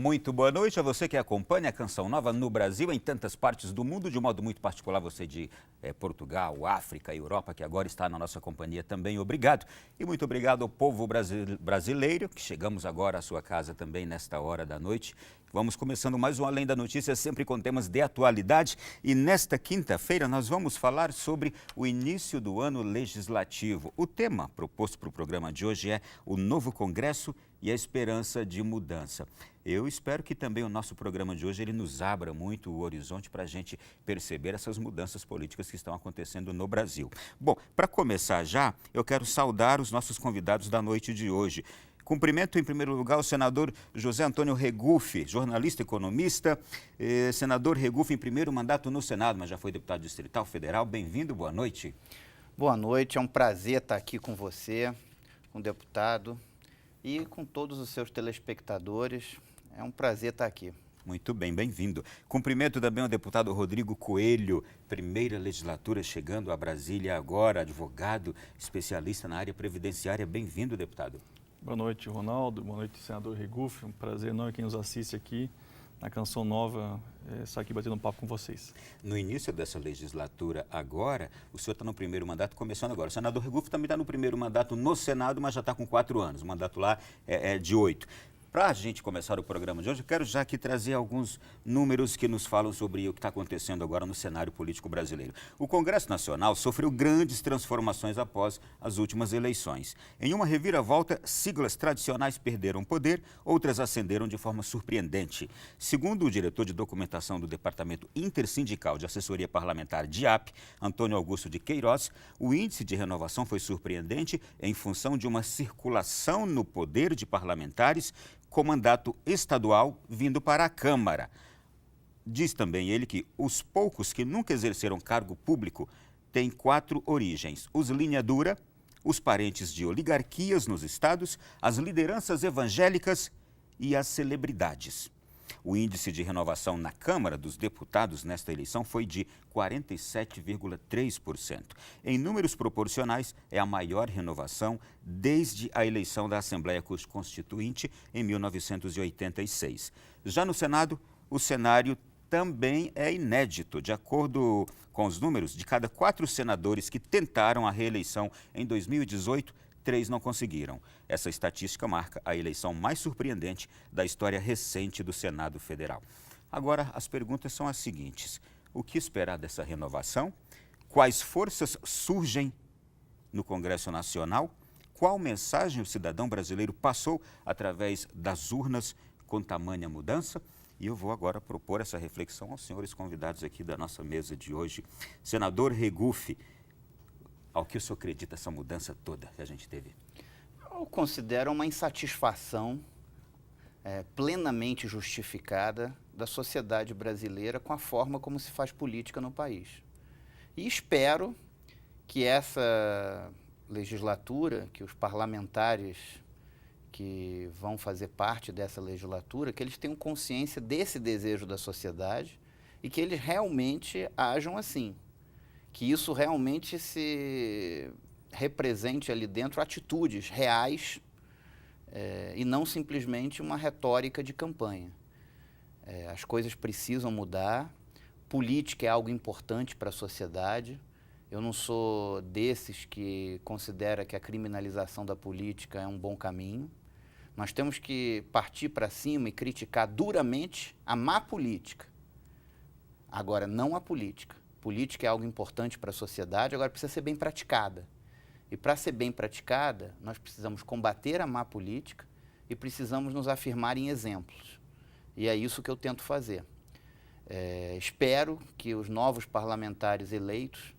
Muito boa noite a você que acompanha a Canção Nova no Brasil, em tantas partes do mundo, de um modo muito particular você de Portugal, África, Europa, que agora está na nossa companhia também. Obrigado. E muito obrigado ao povo brasileiro, que chegamos agora à sua casa também nesta hora da noite. Vamos começando mais um Além da Notícia, sempre com temas de atualidade. E nesta quinta-feira nós vamos falar sobre o início do ano legislativo. O tema proposto para o programa de hoje é o novo Congresso e a esperança de mudança. Eu espero que também o nosso programa de hoje ele nos abra muito o horizonte para a gente perceber essas mudanças políticas que estão acontecendo no Brasil. Bom, para começar já, eu quero saudar os nossos convidados da noite de hoje. Cumprimento, em primeiro lugar, o senador José Antônio Regufe, jornalista e economista. Senador Regufe, em primeiro mandato no Senado, mas já foi deputado distrital federal. Bem-vindo, boa noite. Boa noite, é um prazer estar aqui com você, com o deputado e com todos os seus telespectadores. É um prazer estar aqui. Muito bem, bem-vindo. Cumprimento também o deputado Rodrigo Coelho, primeira legislatura chegando a Brasília agora, advogado, especialista na área previdenciária. Bem-vindo, deputado. Boa noite, Ronaldo. Boa noite, senador Regufe. Um prazer enorme quem nos assiste aqui na Canção Nova, estar aqui batendo um papo com vocês. No início dessa legislatura agora, o senhor está no primeiro mandato, começando agora. O senador Regufe também está no primeiro mandato no Senado, mas já está com 4 anos. O mandato lá é de 8. Para a gente começar o programa de hoje, eu quero já aqui trazer alguns números que nos falam sobre o que está acontecendo agora no cenário político brasileiro. O Congresso Nacional sofreu grandes transformações após as últimas eleições. Em uma reviravolta, siglas tradicionais perderam poder, outras ascenderam de forma surpreendente. Segundo o diretor de documentação do Departamento Intersindical de Assessoria Parlamentar, DIAP, Antônio Augusto de Queiroz, o índice de renovação foi surpreendente em função de uma circulação no poder de parlamentares com mandato estadual vindo para a Câmara. Diz também ele que os poucos que nunca exerceram cargo público têm 4 origens: os linha dura, os parentes de oligarquias nos estados, as lideranças evangélicas e as celebridades. O índice de renovação na Câmara dos Deputados nesta eleição foi de 47,3%. Em números proporcionais, é a maior renovação desde a eleição da Assembleia Constituinte em 1986. Já no Senado, o cenário também é inédito. De acordo com os números, de cada 4 senadores que tentaram a reeleição em 2018, 3 não conseguiram. Essa estatística marca a eleição mais surpreendente da história recente do Senado Federal. Agora, as perguntas são as seguintes: o que esperar dessa renovação? Quais forças surgem no Congresso Nacional? Qual mensagem o cidadão brasileiro passou através das urnas com tamanha mudança? E eu vou agora propor essa reflexão aos senhores convidados aqui da nossa mesa de hoje. Senador Regufe, ao que o senhor acredita essa mudança toda que a gente teve? Eu considero uma insatisfação plenamente justificada da sociedade brasileira com a forma como se faz política no país. E espero que essa legislatura, que os parlamentares que vão fazer parte dessa legislatura, que eles tenham consciência desse desejo da sociedade e que eles realmente ajam assim. Que isso realmente se represente ali dentro atitudes reais e não simplesmente uma retórica de campanha. As coisas precisam mudar, política é algo importante para a sociedade. Eu não sou desses que considera que a criminalização da política é um bom caminho. Nós temos que partir para cima e criticar duramente a má política. Agora, não a política. Política é algo importante para a sociedade, agora precisa ser bem praticada. E para ser bem praticada, nós precisamos combater a má política e precisamos nos afirmar em exemplos. E é isso que eu tento fazer. Espero que os novos parlamentares eleitos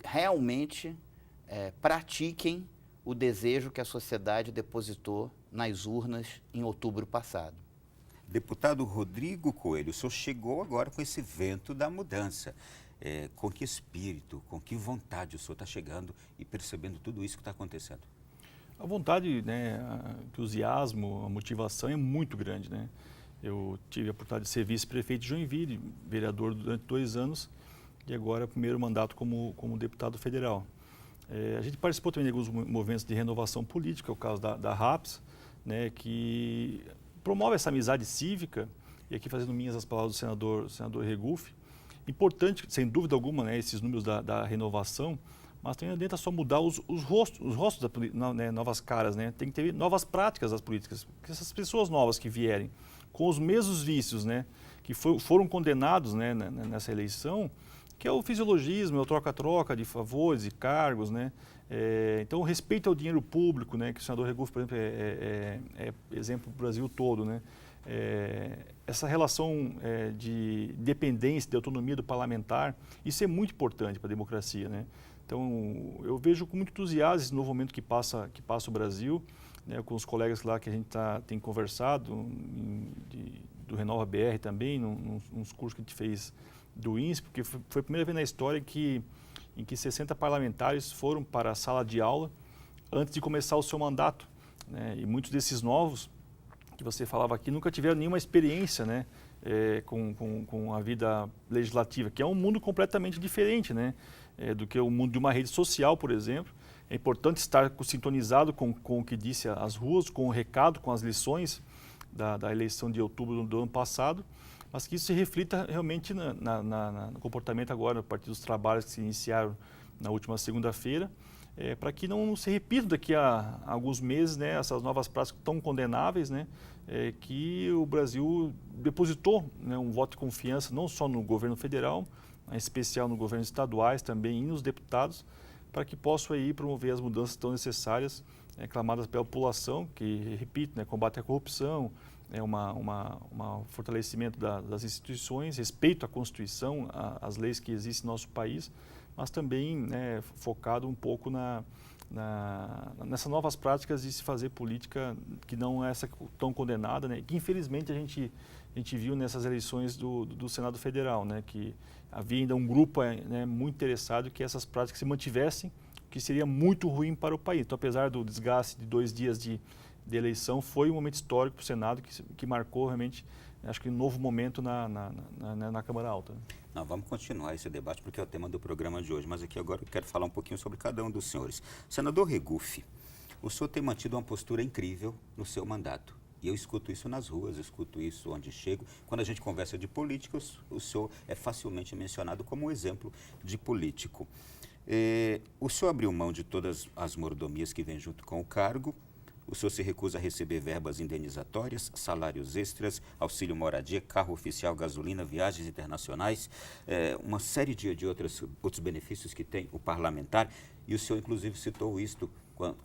realmente pratiquem o desejo que a sociedade depositou nas urnas em outubro passado. Deputado Rodrigo Coelho, o senhor chegou agora com esse vento da mudança. Com que espírito, com que vontade o senhor está chegando e percebendo tudo isso que está acontecendo? A vontade, né, o entusiasmo, a motivação é muito grande, né? Eu tive a oportunidade de ser vice-prefeito de Joinville, vereador durante 2 anos e agora primeiro mandato como deputado federal. A gente participou também de alguns movimentos de renovação política, é o caso da RAPS, né, que promove essa amizade cívica, e aqui fazendo minhas as palavras do senador Regufe, importante, sem dúvida alguma, né, esses números da renovação, mas também adianta só mudar os rostos né, novas caras, né? Tem que ter novas práticas das políticas, porque essas pessoas novas que vierem com os mesmos vícios, né, que foram condenados, né, nessa eleição, que é o fisiologismo, é o troca-troca de favores e cargos, né? Então, o respeito ao dinheiro público, né, que o senador Regufe, por exemplo, é exemplo do Brasil todo, né? Essa relação de dependência, de autonomia do parlamentar, isso é muito importante para a democracia, né? Então, eu vejo com muito entusiasmo esse novo momento que passa o Brasil, né, com os colegas lá que a gente tem conversado, do Renova BR também, nos cursos que a gente fez do INSPE, porque foi a primeira vez na história em que 60 parlamentares foram para a sala de aula antes de começar o seu mandato, né? E muitos desses novos, que você falava aqui, nunca tiveram nenhuma experiência, né, com a vida legislativa, que é um mundo completamente diferente, né, do que o mundo de uma rede social, por exemplo. É importante estar sintonizado com o que disse as ruas, com o recado, com as lições da eleição de outubro do ano passado, mas que isso se reflita realmente no comportamento agora, a partir dos trabalhos que se iniciaram na última segunda-feira, para que não se repita daqui a alguns meses, né, essas novas práticas tão condenáveis, né, que o Brasil depositou, né, um voto de confiança não só no governo federal, em especial no governo estaduais também e nos deputados, para que possam aí promover as mudanças tão necessárias, clamadas pela população, que, repito, né, combate à corrupção, fortalecimento das instituições, respeito à Constituição, às leis que existem no nosso país, mas também, né, focado um pouco nessas novas práticas de se fazer política que não é essa tão condenada, né, que infelizmente a gente viu nessas eleições do Senado Federal, né, que havia ainda um grupo, né, muito interessado que essas práticas se mantivessem, que seria muito ruim para o país. Então, apesar do desgaste de 2 dias de eleição, foi um momento histórico para o Senado que marcou realmente, acho que um novo momento na Câmara Alta. Não, vamos continuar esse debate porque é o tema do programa de hoje, mas aqui agora eu quero falar um pouquinho sobre cada um dos senhores. Senador Regufe, o senhor tem mantido uma postura incrível no seu mandato. E eu escuto isso nas ruas, eu escuto isso onde chego. Quando a gente conversa de política, o senhor é facilmente mencionado como um exemplo de político. O senhor abriu mão de todas as mordomias que vêm junto com o cargo. O senhor se recusa a receber verbas indenizatórias, salários extras, auxílio moradia, carro oficial, gasolina, viagens internacionais, uma série de outros benefícios que tem o parlamentar. E o senhor, inclusive, citou isto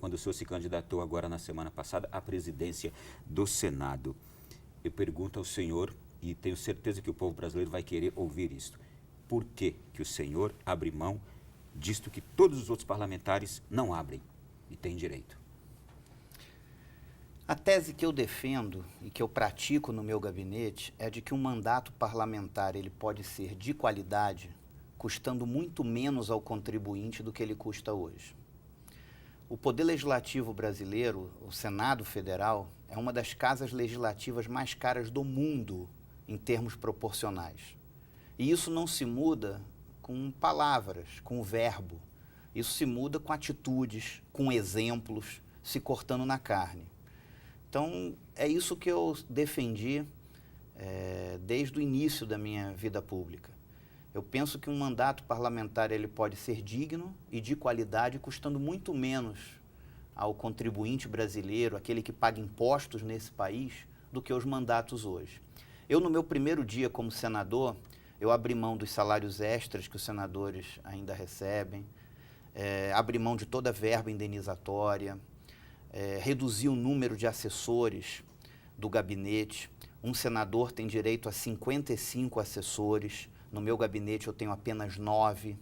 quando o senhor se candidatou agora na semana passada à presidência do Senado. Eu pergunto ao senhor, e tenho certeza que o povo brasileiro vai querer ouvir isto. Por que o senhor abre mão disto que todos os outros parlamentares não abrem e têm direito? A tese que eu defendo e que eu pratico no meu gabinete é de que um mandato parlamentar ele pode ser de qualidade, custando muito menos ao contribuinte do que ele custa hoje. O Poder Legislativo brasileiro, o Senado Federal, é uma das casas legislativas mais caras do mundo em termos proporcionais. E isso não se muda com palavras, com o verbo. Isso se muda com atitudes, com exemplos, se cortando na carne. Então, é isso que eu defendi desde o início da minha vida pública. Eu penso que um mandato parlamentar ele pode ser digno e de qualidade, custando muito menos ao contribuinte brasileiro, aquele que paga impostos nesse país, do que os mandatos hoje. Eu, no meu primeiro dia como senador, eu abri mão dos salários extras que os senadores ainda recebem, abri mão de toda a verba indenizatória, reduzi o número de assessores do gabinete. Um senador tem direito a 55 assessores, no meu gabinete eu tenho apenas 9.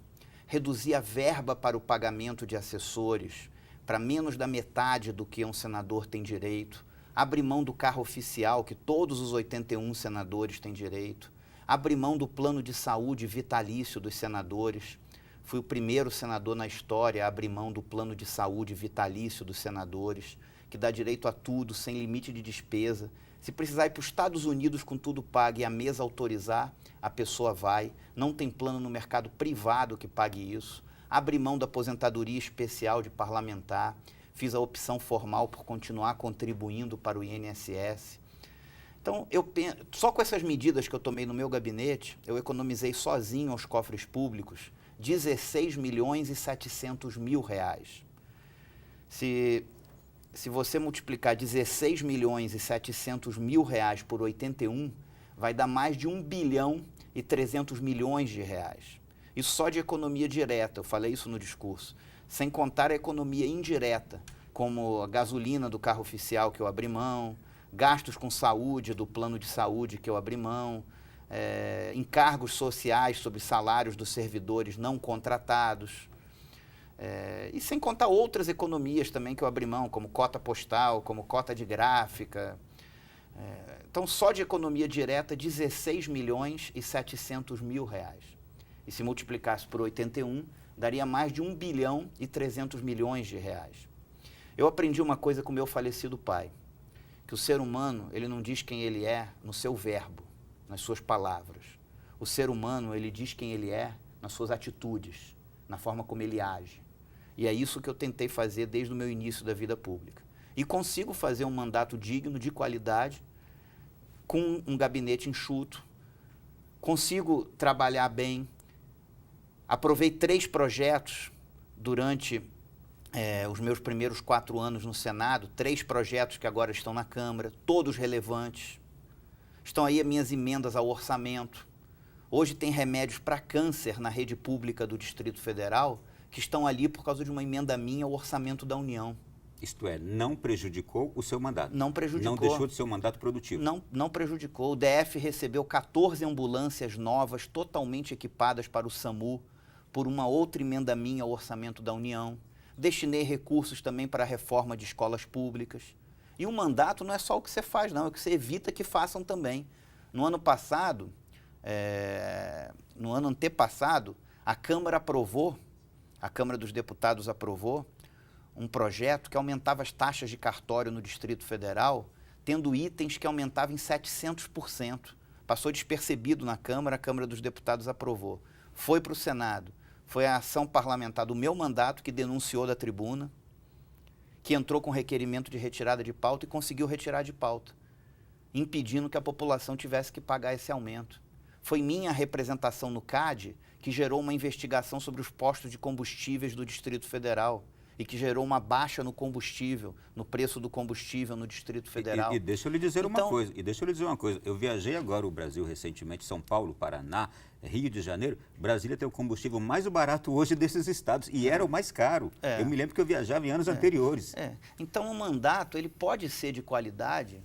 Reduzi a verba para o pagamento de assessores para menos da metade do que um senador tem direito. Abri mão do carro oficial, que todos os 81 senadores têm direito. Abri mão do plano de saúde vitalício dos senadores. Fui o primeiro senador na história a abrir mão do plano de saúde vitalício dos senadores, que dá direito a tudo, sem limite de despesa. Se precisar ir para os Estados Unidos com tudo pago e a mesa autorizar, a pessoa vai. Não tem plano no mercado privado que pague isso. Abri mão da aposentadoria especial de parlamentar. Fiz a opção formal por continuar contribuindo para o INSS. Então, só com essas medidas que eu tomei no meu gabinete, eu economizei sozinho aos cofres públicos 16 milhões e 700 mil reais. Se você multiplicar 16 milhões e 700 mil reais por 81, vai dar mais de 1 bilhão e 300 milhões de reais. Isso só de economia direta, eu falei isso no discurso. Sem contar a economia indireta, como a gasolina do carro oficial que eu abri mão, gastos com saúde, do plano de saúde que eu abri mão, encargos sociais sobre salários dos servidores não contratados, e sem contar outras economias também que eu abri mão, como cota postal, como cota de gráfica. Então, só de economia direta, 16 milhões e 700 mil reais. E se multiplicasse por 81, daria mais de 1 bilhão e 300 milhões de reais. Eu aprendi uma coisa com meu falecido pai, que o ser humano, ele não diz quem ele é no seu verbo, nas suas palavras. O ser humano, ele diz quem ele é nas suas atitudes, na forma como ele age. E é isso que eu tentei fazer desde o meu início da vida pública. E consigo fazer um mandato digno, de qualidade, com um gabinete enxuto, consigo trabalhar bem. Aprovei 3 projetos durante os meus primeiros 4 anos no Senado, 3 projetos que agora estão na Câmara, todos relevantes. Estão aí as minhas emendas ao orçamento. Hoje tem remédios para câncer na rede pública do Distrito Federal que estão ali por causa de uma emenda minha ao orçamento da União. Isto é, não prejudicou o seu mandato? Não prejudicou. Não deixou de ser um mandato produtivo? Não prejudicou. O DF recebeu 14 ambulâncias novas, totalmente equipadas para o SAMU, por uma outra emenda minha ao orçamento da União. Destinei recursos também para a reforma de escolas públicas. E o mandato não é só o que você faz, não, é o que você evita que façam também. No ano passado, no ano antepassado, a Câmara dos Deputados aprovou um projeto que aumentava as taxas de cartório no Distrito Federal, tendo itens que aumentavam em 700%. Passou despercebido na Câmara, a Câmara dos Deputados aprovou. Foi para o Senado. Foi a ação parlamentar do meu mandato que denunciou da tribuna, que entrou com requerimento de retirada de pauta e conseguiu retirar de pauta, impedindo que a população tivesse que pagar esse aumento. Foi minha representação no CAD que gerou uma investigação sobre os postos de combustíveis do Distrito Federal e que gerou uma baixa no combustível, no preço do combustível no Distrito Federal. E deixa eu lhe dizer uma coisa. Eu viajei agora o Brasil recentemente, São Paulo, Paraná, Rio de Janeiro. Brasília tem o combustível mais barato hoje desses estados e era o mais caro. Eu me lembro que eu viajava em anos anteriores. Então, o mandato ele pode ser de qualidade,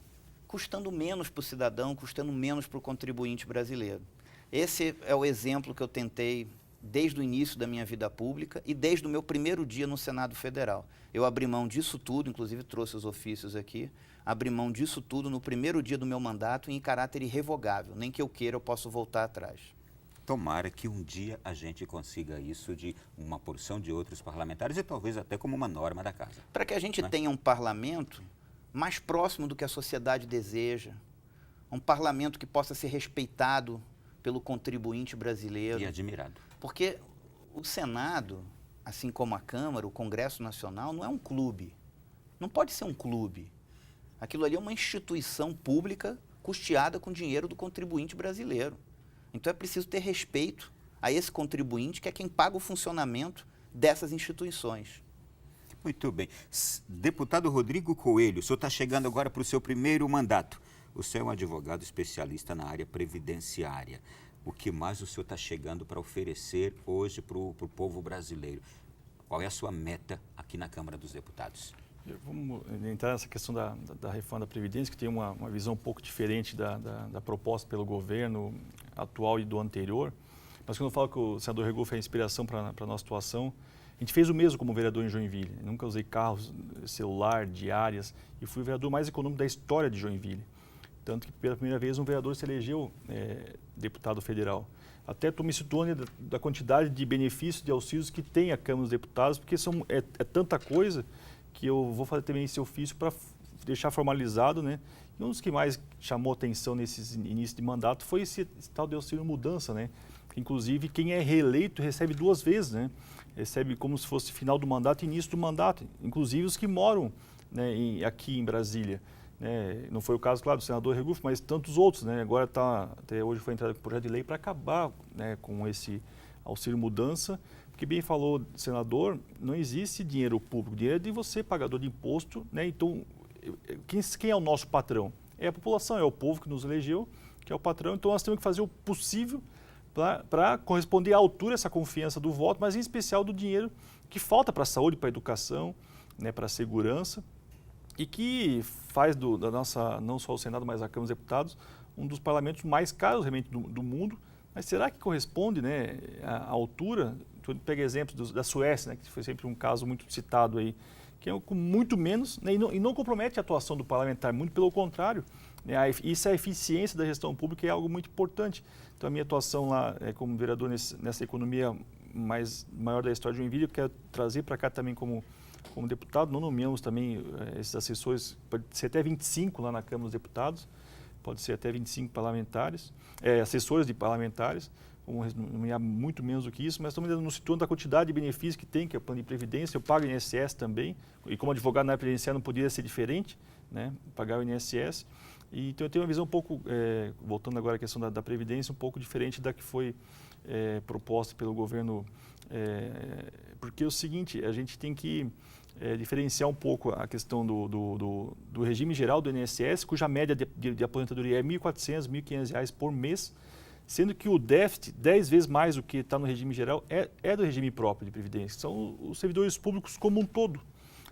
custando menos para o cidadão, custando menos para o contribuinte brasileiro. Esse é o exemplo que eu tentei desde o início da minha vida pública e desde o meu primeiro dia no Senado Federal. Eu abri mão disso tudo, inclusive trouxe os ofícios aqui, abri mão disso tudo no primeiro dia do meu mandato em caráter irrevogável. Nem que eu queira, eu posso voltar atrás. Tomara que um dia a gente consiga isso de uma porção de outros parlamentares e talvez até como uma norma da casa. Para que a gente tenha um parlamento mais próximo do que a sociedade deseja, um parlamento que possa ser respeitado pelo contribuinte brasileiro. E admirado. Porque o Senado, assim como a Câmara, o Congresso Nacional, não é um clube. Não pode ser um clube. Aquilo ali é uma instituição pública custeada com dinheiro do contribuinte brasileiro. Então é preciso ter respeito a esse contribuinte, que é quem paga o funcionamento dessas instituições. Muito bem. Deputado Rodrigo Coelho, o senhor está chegando agora para o seu primeiro mandato. O senhor é um advogado especialista na área previdenciária. O que mais o senhor está chegando para oferecer hoje para o povo brasileiro? Qual é a sua meta aqui na Câmara dos Deputados? Vamos entrar nessa questão da reforma da Previdência, que tem uma visão um pouco diferente da proposta pelo governo atual e do anterior. Mas quando eu falo que o senador Regoff foi a inspiração para a nossa atuação, a gente fez o mesmo como vereador em Joinville. Eu nunca usei carros, celular, diárias, e fui o vereador mais econômico da história de Joinville. Tanto que pela primeira vez um vereador se elegeu deputado federal. Até estou me situando da quantidade de benefícios, de auxílios que tem a Câmara dos Deputados, porque é tanta coisa que eu vou fazer também esse ofício para deixar formalizado, né? E um dos que mais chamou atenção nesse início de mandato foi esse tal de auxílio mudança, né? Inclusive, quem é reeleito recebe 2 vezes, né? Recebe como se fosse final do mandato e início do mandato, inclusive os que moram, né, aqui em Brasília. né? Não foi o caso, claro, do senador Regufe, mas tantos outros, né? Agora até hoje foi entrado com o projeto de lei para acabar, né, com esse auxílio mudança, porque bem falou o senador, não existe dinheiro público, dinheiro é de você, pagador de imposto, né? Então, quem é o nosso patrão? É a população, é o povo que nos elegeu, que é o patrão, então nós temos que fazer o possível para corresponder à altura essa confiança do voto, mas em especial do dinheiro que falta para a saúde, para a educação, né, para a segurança, e que faz da nossa, não só o Senado, mas a Câmara dos Deputados, um dos parlamentos mais caros realmente do mundo. Mas será que corresponde, né, à altura? Tu pega exemplos da Suécia, né, que foi sempre um caso muito citado aí, que é com muito menos, né, e não compromete a atuação do parlamentar, muito pelo contrário. Né, isso é a eficiência da gestão pública, é algo muito importante. Então, a minha atuação lá como vereador nessa economia maior da história de Joinville, eu quero trazer para cá também como deputado. Não nomeamos também esses assessores, pode ser até 25 lá na Câmara dos Deputados, pode ser até 25 parlamentares, assessores de parlamentares, vamos nomear muito menos do que isso, mas estamos ainda nos situando da quantidade de benefícios que tem, que é o plano de previdência. Eu pago o INSS também, e como advogado na área previdenciária não poderia ser diferente, né, pagar o INSS. Então eu tenho uma visão um pouco, voltando agora à questão da previdência, um pouco diferente da que foi proposta pelo governo, porque é o seguinte, a gente tem que diferenciar um pouco a questão do regime geral do INSS, cuja média de aposentadoria é R$ 1.400, R$ 1.500 por mês, sendo que o déficit, 10 vezes mais do que está no regime geral, é do regime próprio de previdência. São os servidores públicos como um todo.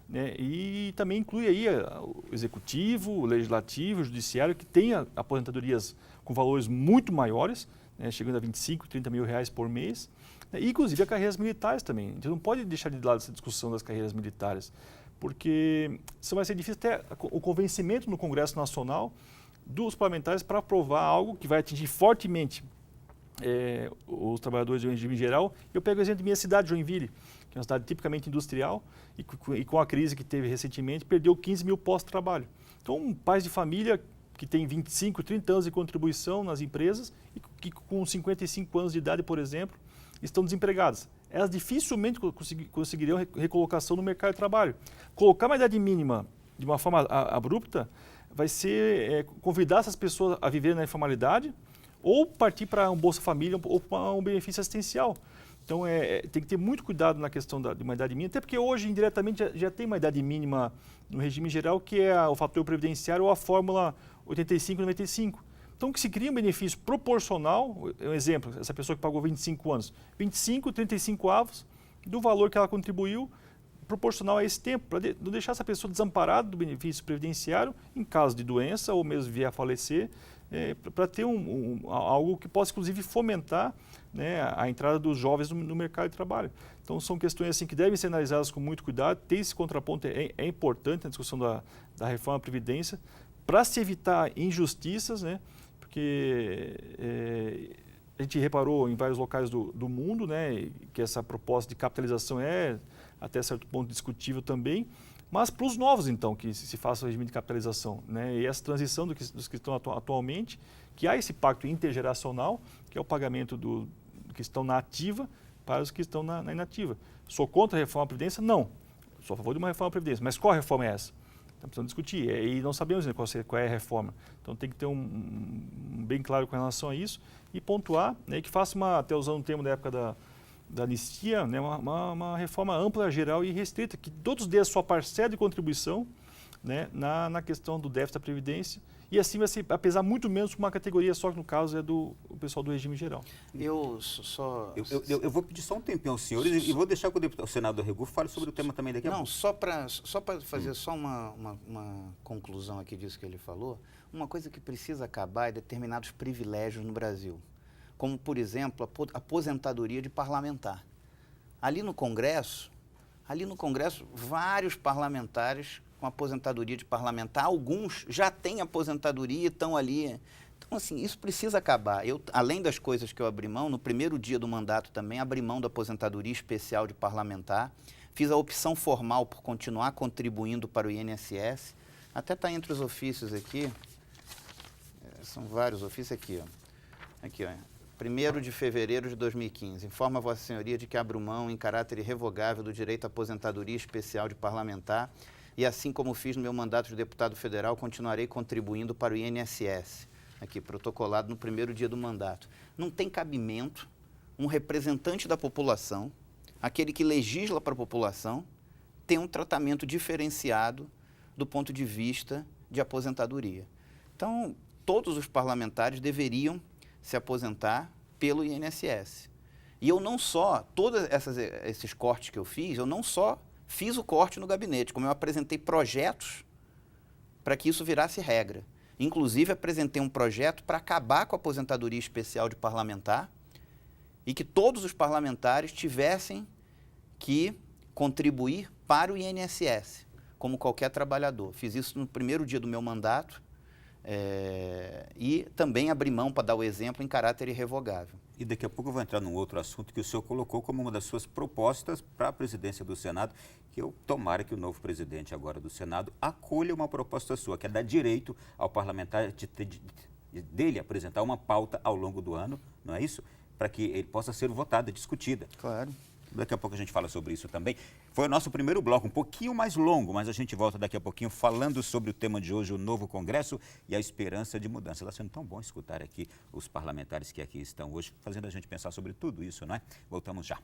Né? E também inclui aí o executivo, o legislativo, o judiciário, que tem aposentadorias com valores muito maiores, né, chegando a 25, 30 mil reais por mês, né, e inclusive as carreiras militares também. A gente não pode deixar de lado essa discussão das carreiras militares, porque isso vai ser difícil até o convencimento no Congresso Nacional dos parlamentares para aprovar algo que vai atingir fortemente os trabalhadores de regime geral. Eu pego o exemplo de minha cidade, Joinville, que é uma cidade tipicamente industrial, e com a crise que teve recentemente, perdeu 15 mil postos de trabalho. Então, pais de família que têm 25, 30 anos de contribuição nas empresas e que com 55 anos de idade, por exemplo, estão desempregadas. Elas dificilmente conseguiriam recolocação no mercado de trabalho. Colocar uma idade mínima de uma forma abrupta vai ser convidar essas pessoas a viver na informalidade ou partir para um Bolsa Família ou para um benefício assistencial. Então, tem que ter muito cuidado na questão de uma idade mínima, até porque hoje, indiretamente, já tem uma idade mínima no regime geral, que é o fator previdenciário ou a fórmula 85-95. Então, que se cria um benefício proporcional, um exemplo, essa pessoa que pagou 25 anos, 25, 35 avos do valor que ela contribuiu, proporcional a esse tempo, para não deixar essa pessoa desamparada do benefício previdenciário em caso de doença ou mesmo vier a falecer, para ter algo que possa, inclusive, fomentar, né, a entrada dos jovens no mercado de trabalho. Então, são questões assim que devem ser analisadas com muito cuidado. Ter esse contraponto é importante na discussão da reforma da Previdência, para se evitar injustiças, né, porque a gente reparou em vários locais do mundo, né, que essa proposta de capitalização é, até certo ponto, discutível também, mas para os novos, então, que se faça o regime de capitalização, né? E essa transição dos que estão atualmente, que há esse pacto intergeracional, que é o pagamento dos que estão na ativa para os que estão na inativa. Sou contra a reforma da Previdência? Não. Sou a favor de uma reforma da Previdência. Mas qual reforma é essa? Então, precisamos discutir. E não sabemos qual é a reforma. Então, tem que ter bem claro com relação a isso e pontuar, né, que faça até usando um termo da época da anistia, né, uma reforma ampla, geral e restrita, que todos dêem a sua parcela de contribuição, né, na questão do déficit da Previdência, e assim vai se pesar muito menos uma categoria só, que no caso é o pessoal do regime geral. Eu vou pedir só um tempinho aos senhores e vou deixar que o senador Regufe fale sobre o tema também daqui a pouco. Não, só para fazer só uma conclusão aqui disso que ele falou, uma coisa que precisa acabar é determinados privilégios no Brasil, como, por exemplo, a aposentadoria de parlamentar. Ali no Congresso, vários parlamentares com aposentadoria de parlamentar, alguns já têm aposentadoria e estão ali. Então, assim, isso precisa acabar. Eu, além das coisas que eu abri mão, no primeiro dia do mandato também, abri mão da aposentadoria especial de parlamentar, fiz a opção formal por continuar contribuindo para o INSS, até está entre os ofícios aqui, são vários ofícios aqui, ó. Aqui, ó. 1º de fevereiro de 2015, informa a Vossa Senhoria de que abro mão em caráter irrevogável do direito à aposentadoria especial de parlamentar e assim como fiz no meu mandato de deputado federal, continuarei contribuindo para o INSS, aqui protocolado no primeiro dia do mandato. Não tem cabimento um representante da população, aquele que legisla para a população, ter um tratamento diferenciado do ponto de vista de aposentadoria. Então, todos os parlamentares deveriam se aposentar pelo INSS. E eu não só, todos esses cortes que eu fiz, eu não só fiz o corte no gabinete, como eu apresentei projetos para que isso virasse regra. Inclusive, apresentei um projeto para acabar com a aposentadoria especial de parlamentar e que todos os parlamentares tivessem que contribuir para o INSS, como qualquer trabalhador. Fiz isso no primeiro dia do meu mandato e também abri mão, para dar o exemplo, em caráter irrevogável. E daqui a pouco eu vou entrar num outro assunto que o senhor colocou como uma das suas propostas para a presidência do Senado, que eu tomara que o novo presidente agora do Senado acolha uma proposta sua, que é dar direito ao parlamentar dele apresentar uma pauta ao longo do ano, não é isso? Para que ele possa ser votada, discutida. Claro. Daqui a pouco a gente fala sobre isso também. Foi o nosso primeiro bloco, um pouquinho mais longo, mas a gente volta daqui a pouquinho falando sobre o tema de hoje, o novo Congresso e a esperança de mudança. Está sendo tão bom escutar aqui os parlamentares que aqui estão hoje, fazendo a gente pensar sobre tudo isso, não é? Voltamos já.